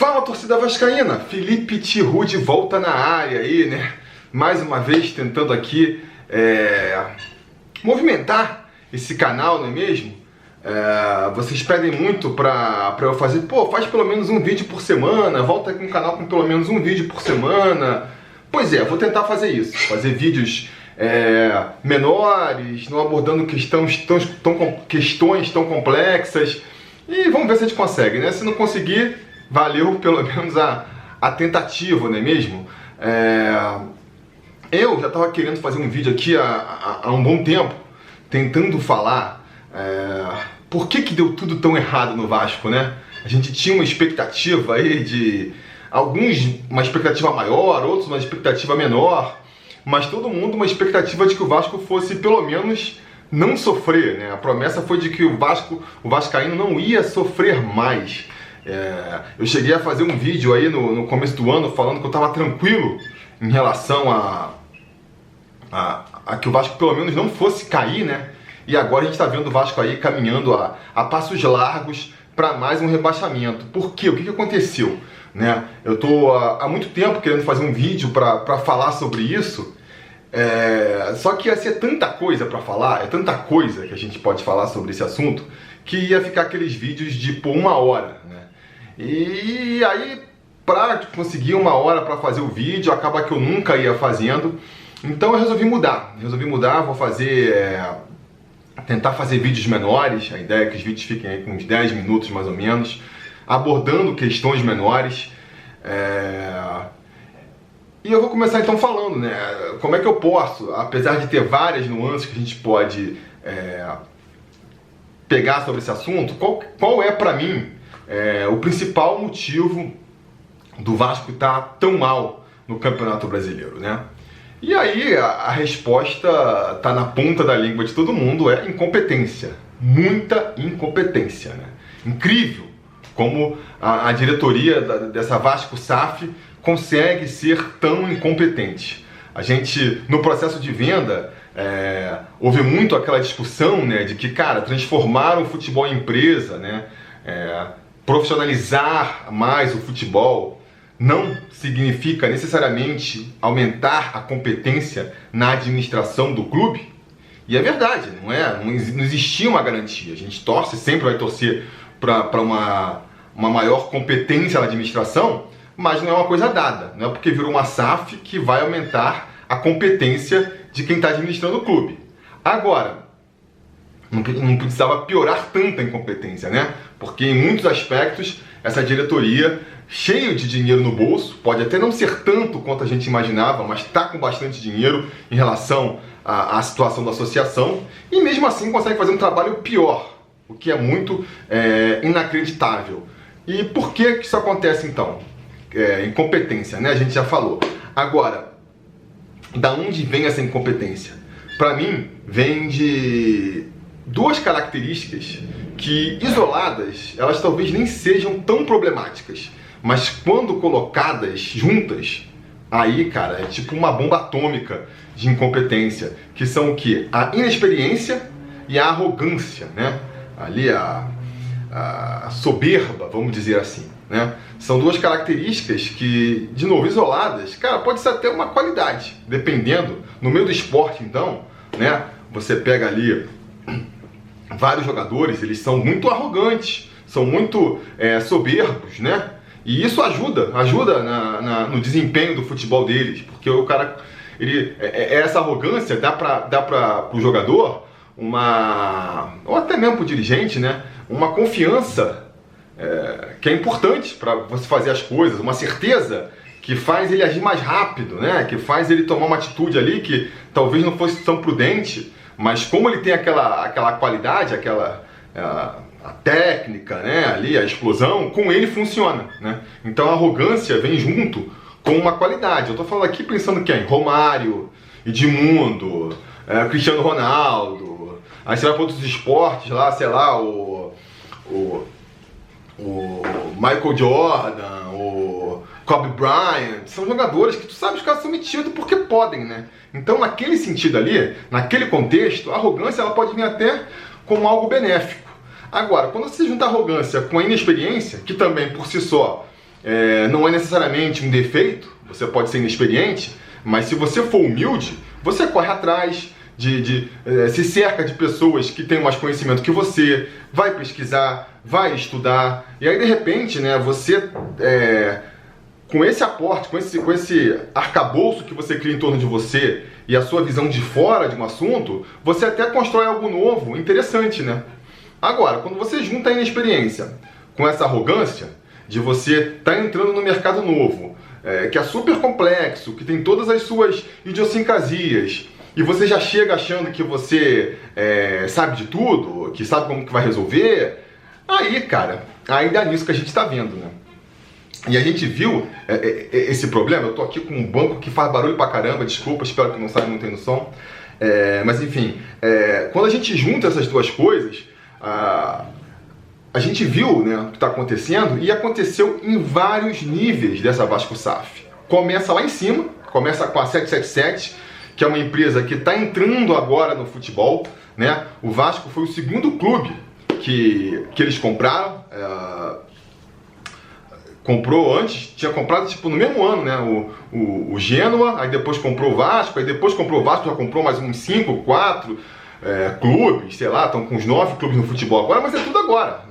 Fala, torcida vascaína, Felipe Tiru de volta na área aí, né? Mais uma vez tentando aqui movimentar esse canal, não é mesmo? Vocês pedem muito pra eu fazer, faz pelo menos um vídeo por semana, volta com o canal com pelo menos um vídeo por semana. Pois é, vou tentar fazer isso, fazer vídeos menores, não abordando questões tão complexas, e vamos ver se a gente consegue, né? Se não conseguir, valeu pelo menos a tentativa, não é mesmo? Eu já estava querendo fazer um vídeo aqui há um bom tempo, tentando falar por que deu tudo tão errado no Vasco, né? A gente tinha uma expectativa aí de... Alguns uma expectativa maior, outros uma expectativa menor, mas todo mundo uma expectativa de que o Vasco fosse pelo menos não sofrer, né? A promessa foi de que o vascaíno não ia sofrer mais. Eu cheguei a fazer um vídeo aí no começo do ano falando que eu estava tranquilo em relação a que o Vasco pelo menos não fosse cair, né? E agora a gente está vendo o Vasco aí caminhando a passos largos para mais um rebaixamento. Por quê? O que aconteceu? Né? Eu estou há muito tempo querendo fazer um vídeo para falar sobre isso, só que ia ser tanta coisa para falar, tanta coisa que a gente pode falar sobre esse assunto, que ia ficar aqueles vídeos de uma hora, né? E aí, para conseguir uma hora para fazer o vídeo, acaba que eu nunca ia fazendo. Então eu resolvi mudar, vou tentar fazer vídeos menores. A ideia é que os vídeos fiquem aí com uns 10 minutos mais ou menos, abordando questões menores. E eu vou começar então falando, né, como é que eu posso, apesar de ter várias nuances que a gente pode pegar sobre esse assunto, qual é para mim o principal motivo do Vasco estar tão mal no Campeonato Brasileiro, né? E aí a resposta está na ponta da língua de todo mundo, é incompetência. Muita incompetência, né? Incrível como a diretoria dessa Vasco SAF consegue ser tão incompetente. A gente, no processo de venda, houve muito aquela discussão, né, de que, cara, transformar o futebol em empresa, né, profissionalizar mais o futebol, não significa necessariamente aumentar a competência na administração do clube. E é verdade, não existia uma garantia. A gente sempre vai torcer para uma maior competência na administração, mas não é uma coisa dada. Não é porque virou uma SAF que vai aumentar a competência de quem está administrando o clube. Agora, não precisava piorar tanta incompetência, né? Porque em muitos aspectos essa diretoria, cheio de dinheiro no bolso, pode até não ser tanto quanto a gente imaginava, mas está com bastante dinheiro em relação à situação da associação, e mesmo assim consegue fazer um trabalho pior, o que é muito inacreditável. E por que isso acontece então? Incompetência, né? A gente já falou. Agora, da onde vem essa incompetência? Para mim, vem de duas características que, isoladas, elas talvez nem sejam tão problemáticas, mas quando colocadas juntas, aí, cara, é tipo uma bomba atômica de incompetência, que são o quê? A inexperiência e a arrogância, né? Ali a soberba, vamos dizer assim, né? São duas características que, de novo, isoladas, cara, pode ser até uma qualidade, dependendo. No meio do esporte, então, né? Você pega ali vários jogadores, eles são muito arrogantes, são muito soberbos, né? E isso ajuda no desempenho do futebol deles, porque o cara, essa arrogância dá para o jogador ou até mesmo para o dirigente, né? Uma confiança que é importante para você fazer as coisas, uma certeza que faz ele agir mais rápido, né? Que faz ele tomar uma atitude ali que talvez não fosse tão prudente, mas como ele tem aquela qualidade, a técnica, né, ali, a explosão, com ele funciona, né? Então a arrogância vem junto com uma qualidade. Eu tô falando aqui pensando quem? Romário, Edmundo, Cristiano Ronaldo. Aí você vai para outros esportes lá, sei lá, o Michael Jordan, o Kobe Bryant. São jogadores que tu sabe, os caras são metidos porque podem, né? Então naquele sentido ali, naquele contexto, a arrogância ela pode vir até como algo benéfico. Agora, quando você junta a arrogância com a inexperiência, que também por si só não é necessariamente um defeito, você pode ser inexperiente, mas se você for humilde, você corre atrás, se cerca de pessoas que têm mais conhecimento que você, vai pesquisar, vai estudar, e aí de repente, né, você, com esse aporte, com esse arcabouço que você cria em torno de você e a sua visão de fora de um assunto, você até constrói algo novo, interessante, né? Agora, quando você junta a inexperiência com essa arrogância de você estar entrando no mercado novo, que é super complexo, que tem todas as suas idiosincrasias, e você já chega achando que você sabe de tudo, que sabe como que vai resolver, aí, cara, aí dá nisso que a gente está vendo, né? E a gente viu esse problema. Eu tô aqui com um banco que faz barulho pra caramba, desculpa, espero que não saia muito aí no som. Mas enfim, quando a gente junta essas duas coisas, a gente viu, né, o que está acontecendo, e aconteceu em vários níveis dessa Vasco SAF. Começa lá em cima, começa com a 777, que é uma empresa que está entrando agora no futebol, né? O Vasco foi o segundo clube que eles compraram. Comprou antes, tinha comprado tipo no mesmo ano, né? O Genoa, aí depois comprou o Vasco, aí depois comprou o Vasco, já comprou mais uns 5, 4 clubes, sei lá, estão com uns 9 clubes no futebol agora, mas é tudo agora.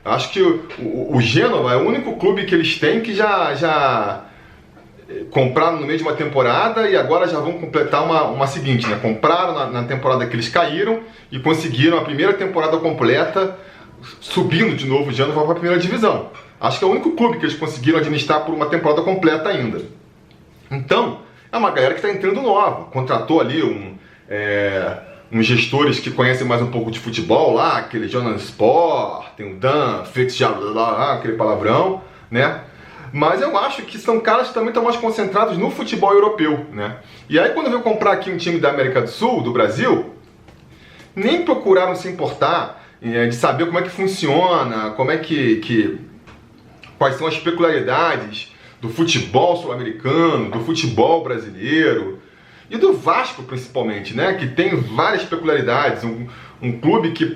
Acho que o Genoa é o único clube que eles têm que já compraram no meio de uma temporada e agora já vão completar uma seguinte, né? Compraram na temporada que eles caíram e conseguiram a primeira temporada completa, subindo de novo o Genoa para a primeira divisão. Acho que é o único clube que eles conseguiram administrar por uma temporada completa ainda. Então, é uma galera que está entrando nova. Contratou ali uns gestores que conhecem mais um pouco de futebol lá, aquele Jonas Sport, tem o Dan, Fitzgerald, aquele palavrão, né? Mas eu acho que são caras que também estão mais concentrados no futebol europeu, né? E aí quando veio comprar aqui um time da América do Sul, do Brasil, nem procuraram se importar de saber como é que funciona, como é quais são as peculiaridades do futebol sul-americano, do futebol brasileiro e do Vasco principalmente, né? Que tem várias peculiaridades, um clube que,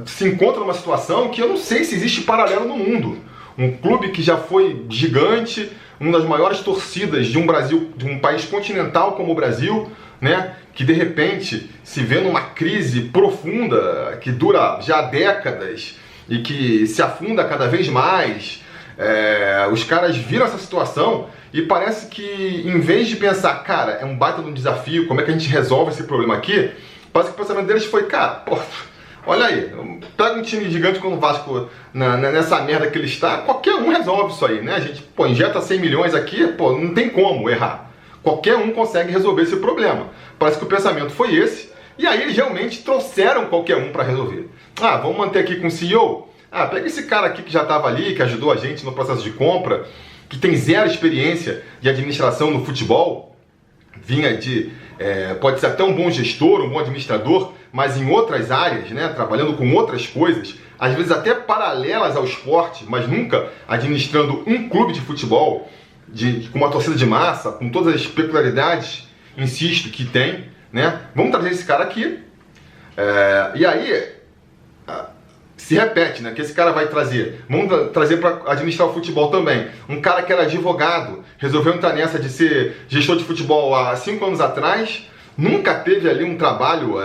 se encontra numa situação que eu não sei se existe paralelo no mundo. Um clube que já foi gigante, uma das maiores torcidas de um país continental como o Brasil, né? Que de repente se vê numa crise profunda que dura já décadas e que se afunda cada vez mais. Os caras viram essa situação e parece que, em vez de pensar, cara, é um baita de um desafio, como é que a gente resolve esse problema aqui, parece que o pensamento deles foi, cara, olha aí, pega um time gigante como o Vasco nessa merda que ele está, qualquer um resolve isso aí, né? A gente, injeta 100 milhões aqui, não tem como errar. Qualquer um consegue resolver esse problema. Parece que o pensamento foi esse, e aí eles realmente trouxeram qualquer um para resolver. Vamos manter aqui com o CEO? Pega esse cara aqui que já estava ali, que ajudou a gente no processo de compra, que tem zero experiência de administração no futebol, vinha pode ser até um bom gestor, um bom administrador, mas em outras áreas, né, trabalhando com outras coisas, às vezes até paralelas ao esporte, mas nunca administrando um clube de futebol, com uma torcida de massa, com todas as peculiaridades, insisto, que tem, né? Vamos trazer esse cara aqui, e aí se repete, né? Que esse cara vai trazer. Vamos trazer para administrar o futebol também. Um cara que era advogado, resolveu entrar nessa de ser gestor de futebol há 5 anos atrás, nunca teve ali um trabalho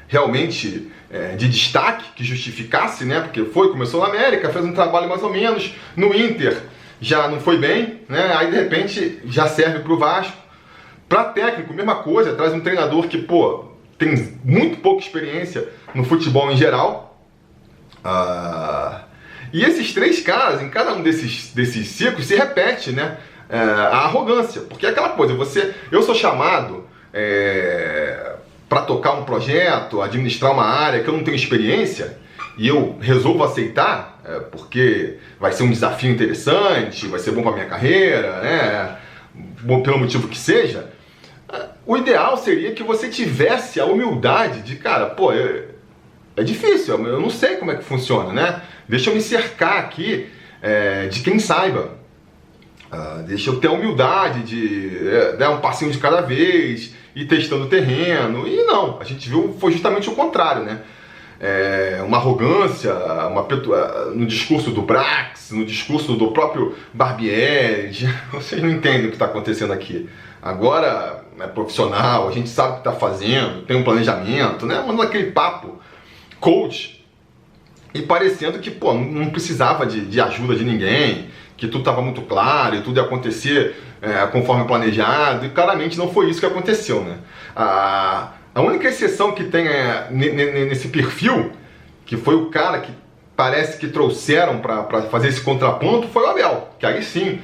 realmente de destaque que justificasse, né? Porque começou na América, fez um trabalho mais ou menos, no Inter já não foi bem, né? Aí de repente já serve para o Vasco. Para técnico, mesma coisa, traz um treinador que, tem muito pouca experiência no futebol em geral. E esses 3 caras, em cada um desses ciclos, se repete, né? A arrogância. Porque é aquela coisa, eu sou chamado para tocar um projeto, administrar uma área que eu não tenho experiência, e eu resolvo aceitar, porque vai ser um desafio interessante, vai ser bom para minha carreira, né? Pelo motivo que seja. O ideal seria que você tivesse a humildade de, cara, é difícil, eu não sei como é que funciona, né? Deixa eu me cercar aqui de quem saiba. Deixa eu ter a humildade de dar um passinho de cada vez, ir testando o terreno. E não, a gente viu, foi justamente o contrário, né? uma arrogância, no discurso do Brax, no discurso do próprio Barbieri. Vocês não entendem o que está acontecendo aqui. Agora é profissional, a gente sabe o que está fazendo, tem um planejamento, né? Mandando aquele papo coach e parecendo que não precisava de ajuda de ninguém, que tudo estava muito claro e tudo ia acontecer conforme planejado, e claramente não foi isso que aconteceu, né? A única exceção que tem nesse perfil, que foi o cara que parece que trouxeram para fazer esse contraponto, foi o Abel, que aí sim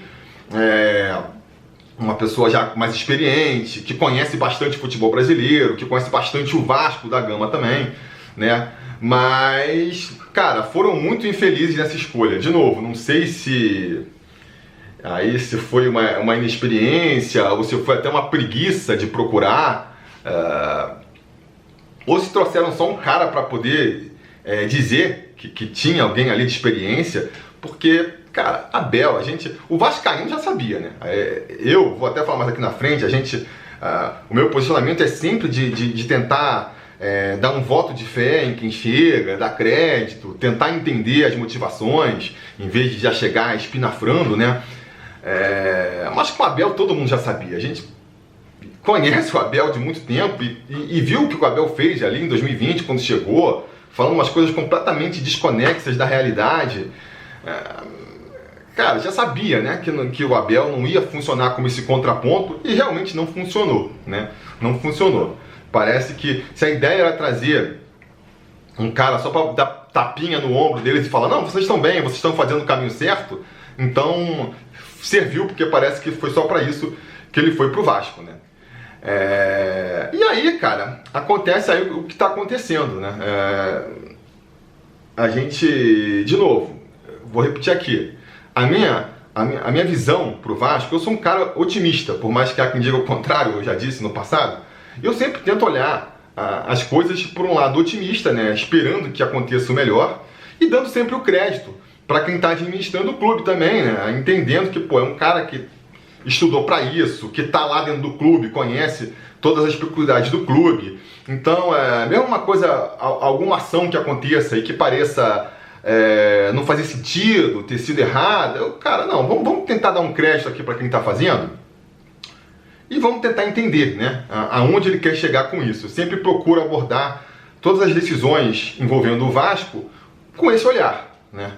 uma pessoa já mais experiente, que conhece bastante futebol brasileiro, que conhece bastante o Vasco da Gama também, né? Mas, cara, foram muito infelizes nessa escolha. De novo, não sei se foi uma inexperiência ou se foi até uma preguiça de procurar, ou se trouxeram só um cara para poder dizer que tinha alguém ali de experiência, porque, cara, Abel, o vascaíno já sabia, né? Eu vou até falar mais aqui na frente, o meu posicionamento é sempre de tentar dar um voto de fé em quem chega, dar crédito, tentar entender as motivações, em vez de já chegar espinafrando, né? Mas com o Abel todo mundo já sabia. A gente conhece o Abel de muito tempo e viu o que o Abel fez ali em 2020, quando chegou, falando umas coisas completamente desconexas da realidade. Cara, já sabia, né, que o Abel não ia funcionar como esse contraponto, e realmente não funcionou, né? Não funcionou. Parece que se a ideia era trazer um cara só para dar tapinha no ombro deles e falar: não, vocês estão bem, vocês estão fazendo o caminho certo, então serviu, porque parece que foi só para isso que ele foi pro Vasco, né? E aí, cara, acontece aí o que está acontecendo, né? A gente, de novo, vou repetir aqui, a minha visão pro Vasco, eu sou um cara otimista, por mais que há quem diga o contrário, eu já disse no passado. Eu sempre tento olhar as coisas por um lado otimista, né? Esperando que aconteça o melhor e dando sempre o crédito para quem está administrando o clube também, né? Entendendo que é um cara que estudou para isso, que está lá dentro do clube, conhece todas as peculiaridades do clube. Então, mesmo uma coisa, alguma ação que aconteça e que pareça não fazer sentido, ter sido errada, cara, não, vamos tentar dar um crédito aqui para quem está fazendo. E vamos tentar entender, né, aonde ele quer chegar com isso. Eu sempre procuro abordar todas as decisões envolvendo o Vasco com esse olhar, né?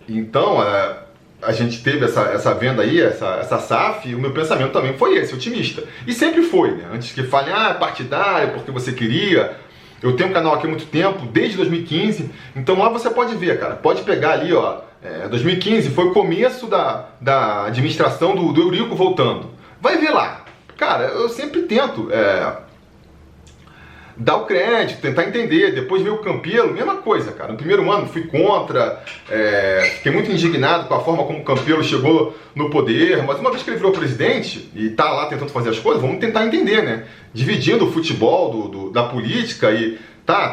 Então, a gente teve essa venda aí, essa SAF, e o meu pensamento também foi esse, otimista. E sempre foi, né? Antes que falem, partidário, porque você queria. Eu tenho um canal aqui há muito tempo, desde 2015, então lá você pode ver, cara, pode pegar ali, ó, 2015 foi o começo da administração do Eurico voltando. Vai ver lá. Cara, eu sempre tento dar o crédito, tentar entender. Depois veio o Campelo, mesma coisa, cara. No primeiro ano fui contra, fiquei muito indignado com a forma como o Campelo chegou no poder, mas uma vez que ele virou presidente e tá lá tentando fazer as coisas, vamos tentar entender, né? Dividindo o futebol da política e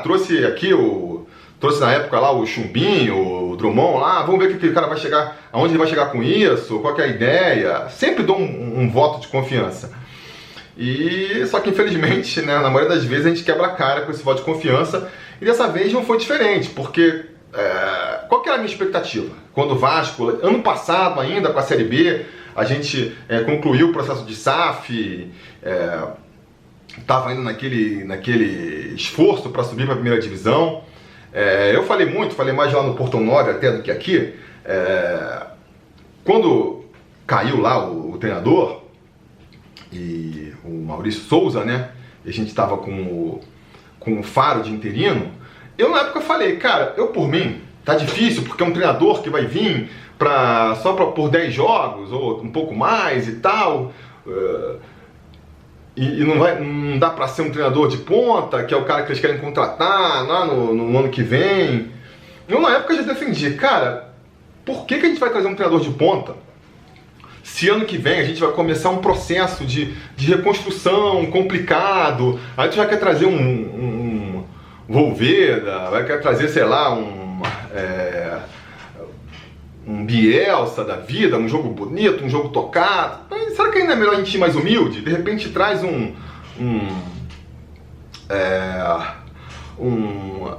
trouxe aqui trouxe na época lá o Chumbinho, o Drummond lá, vamos ver que o cara vai chegar, aonde ele vai chegar com isso, qual que é a ideia. Sempre dou um voto de confiança. E só que infelizmente, né, na maioria das vezes a gente quebra a cara com esse voto de confiança, e dessa vez não foi diferente, porque qual que era a minha expectativa? Quando o Vasco, ano passado ainda com a Série B, a gente concluiu o processo de SAF, estava indo naquele esforço para subir para a primeira divisão. Eu falei mais lá no Portão 9 até do que aqui. Quando caiu lá o treinador e o Maurício Souza, né? E a gente estava com o Faro de interino. Eu na época falei, cara, por mim, tá difícil porque é um treinador que vai vir só por 10 jogos ou um pouco mais e tal. E não dá pra ser um treinador de ponta, que é o cara que eles querem contratar lá no ano que vem. Eu na época já defendi, cara, por que a gente vai trazer um treinador de ponta se ano que vem a gente vai começar um processo de reconstrução complicado? Aí tu já quer trazer um Volveda, vai querer trazer, sei lá, um Bielsa da vida, um jogo bonito, um jogo tocado. Mas será que ainda é melhor a gente ir mais humilde? De repente traz o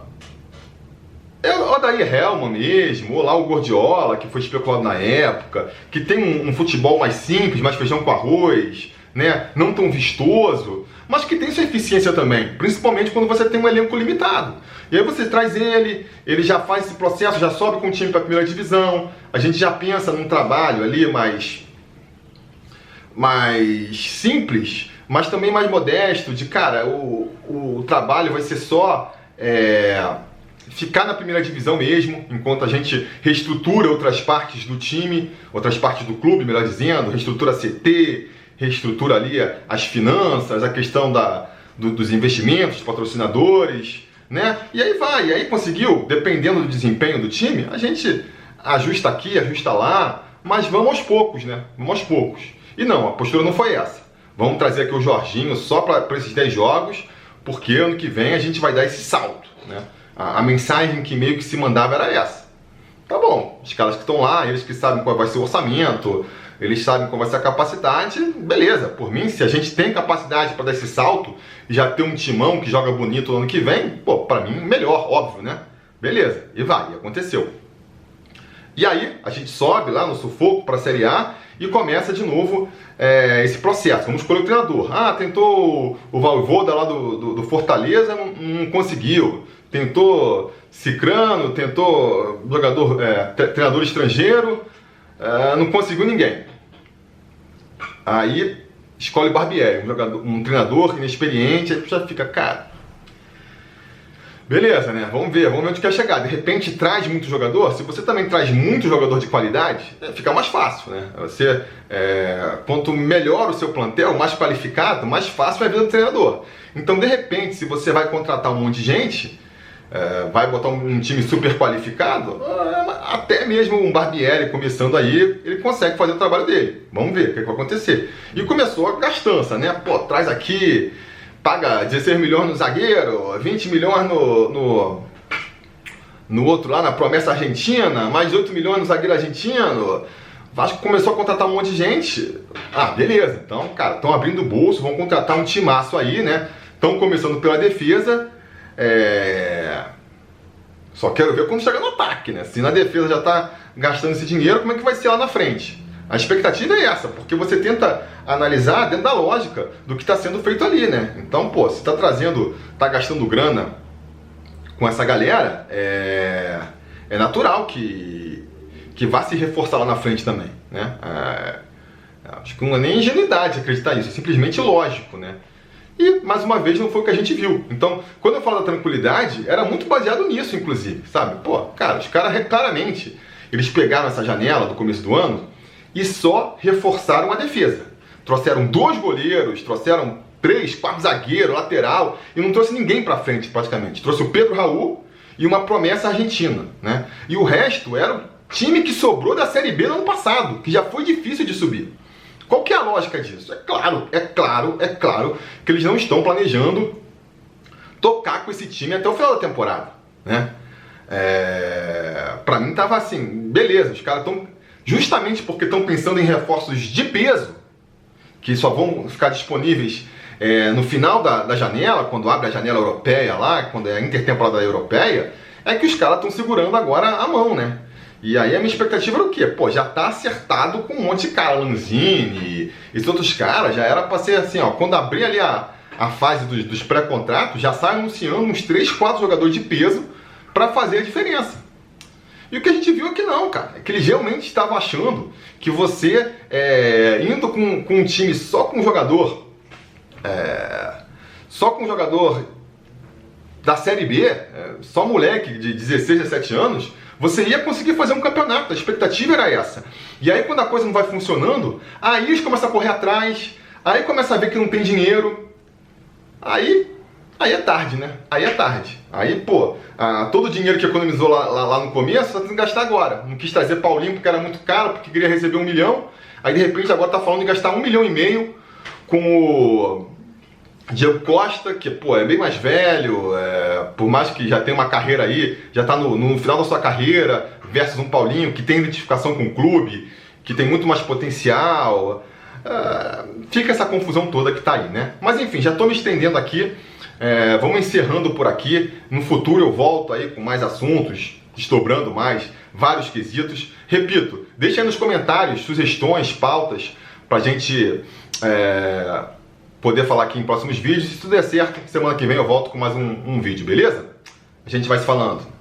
Odair Helman mesmo, ou lá o Guardiola, que foi especulado na época, que tem um futebol mais simples, mais feijão com arroz, né? Não tão vistoso, mas que tem sua eficiência também, principalmente quando você tem um elenco limitado. E aí você traz ele já faz esse processo, já sobe com o time para a primeira divisão, a gente já pensa num trabalho ali mais simples, mas também mais modesto, de cara, o trabalho vai ser só ficar na primeira divisão mesmo, enquanto a gente reestrutura outras partes do time, outras partes do clube, melhor dizendo, reestrutura CT, reestrutura ali as finanças, a questão dos investimentos, dos patrocinadores, né? E aí vai, e aí conseguiu, dependendo do desempenho do time, a gente ajusta aqui, ajusta lá, mas vamos aos poucos, né? Vamos aos poucos. E não, a postura não foi essa. Vamos trazer aqui o Jorginho só para esses 10 jogos, porque ano que vem a gente vai dar esse salto, né? A mensagem que meio que se mandava era essa. Tá bom, os caras que estão lá, eles que sabem qual vai ser o orçamento, eles sabem qual vai ser a capacidade, beleza. Por mim, se a gente tem capacidade para dar esse salto e já ter um timão que joga bonito no ano que vem, pô, para mim, melhor, óbvio, né? Beleza, e vai, e aconteceu. E aí, a gente sobe lá no sufoco para a Série A e começa de novo esse processo. Vamos escolher o treinador. Ah, tentou o Vojvoda lá do Fortaleza, não conseguiu. Tentou Cicrano, tentou treinador estrangeiro, não conseguiu ninguém. Aí escolhe Barbieri, um treinador inexperiente, aí já fica, cara, beleza, né? Vamos ver onde quer chegar. De repente traz muito jogador. Se você também traz muito jogador de qualidade, fica mais fácil, né? Você, quanto melhor o seu plantel, mais qualificado, mais fácil vai a vida do treinador. Então, de repente, se você vai contratar um monte de gente, vai botar um time super qualificado, até mesmo um Barbieri começando aí, ele consegue fazer o trabalho dele. Vamos ver o que vai acontecer. E começou a gastança, né? Pô, traz aqui, paga 16 milhões no zagueiro, 20 milhões no outro lá, na promessa argentina, mais 8 milhões no zagueiro argentino. Vasco começou a contratar um monte de gente. Ah, beleza. Então, cara, estão abrindo o bolso, vão contratar um timaço aí, né? Estão começando pela defesa. Só quero ver quando chegar no ataque, né? Se na defesa já tá gastando esse dinheiro, como é que vai ser lá na frente? A expectativa é essa, porque você tenta analisar dentro da lógica do que está sendo feito ali, né? Então, pô, se tá gastando grana com essa galera, é natural que vá se reforçar lá na frente também, né? Acho que não é nem ingenuidade acreditar nisso, é simplesmente lógico, né? E, mais uma vez, não foi o que a gente viu. Então, quando eu falo da tranquilidade, era muito baseado nisso, inclusive, sabe? Pô, cara, os caras, claramente, eles pegaram essa janela do começo do ano e só reforçaram a defesa. Trouxeram 2 goleiros, trouxeram 3, 4 zagueiros, lateral, e não trouxe ninguém pra frente, praticamente. Trouxe o Pedro Raul e uma promessa argentina, né? E o resto era o time que sobrou da Série B no ano passado, que já foi difícil de subir. Qual que é a lógica disso? É claro que eles não estão planejando tocar com esse time até o final da temporada, né? Pra mim tava assim, beleza, os caras estão, justamente porque estão pensando em reforços de peso, que só vão ficar disponíveis no final da janela, quando abre a janela europeia lá, quando é a intertemporada europeia, é que os caras estão segurando agora a mão, né? E aí a minha expectativa era o quê? Pô, já tá acertado com um monte de cara, Lanzini, esses outros caras, já era pra ser assim, ó, quando abrir ali a fase dos pré-contratos, já sai anunciando uns 3, 4 jogadores de peso pra fazer a diferença. E o que a gente viu é que não, cara, é que eles realmente estavam achando que você, indo com um time só com um jogador, da Série B, só moleque de 16, 17 anos, você ia conseguir fazer um campeonato, a expectativa era essa. E aí quando a coisa não vai funcionando, aí eles começam a correr atrás, aí começa a ver que não tem dinheiro, aí é tarde, né? Aí é tarde. Aí, pô, todo o dinheiro que economizou lá no começo, tá tendo que gastar agora. Não quis trazer Paulinho porque era muito caro, porque queria receber 1 milhão, aí de repente agora tá falando de gastar 1,5 milhão com o Diego Costa, que, pô, é bem mais velho, por mais que já tenha uma carreira aí, já tá no final da sua carreira, versus um Paulinho que tem identificação com o clube, que tem muito mais potencial. Fica essa confusão toda que tá aí, né? Mas enfim, já tô me estendendo aqui. Vamos encerrando por aqui. No futuro eu volto aí com mais assuntos, desdobrando mais vários quesitos. Repito, deixa aí nos comentários sugestões, pautas, pra gente poder falar aqui em próximos vídeos. Se tudo der certo, semana que vem eu volto com mais um vídeo, beleza? A gente vai se falando.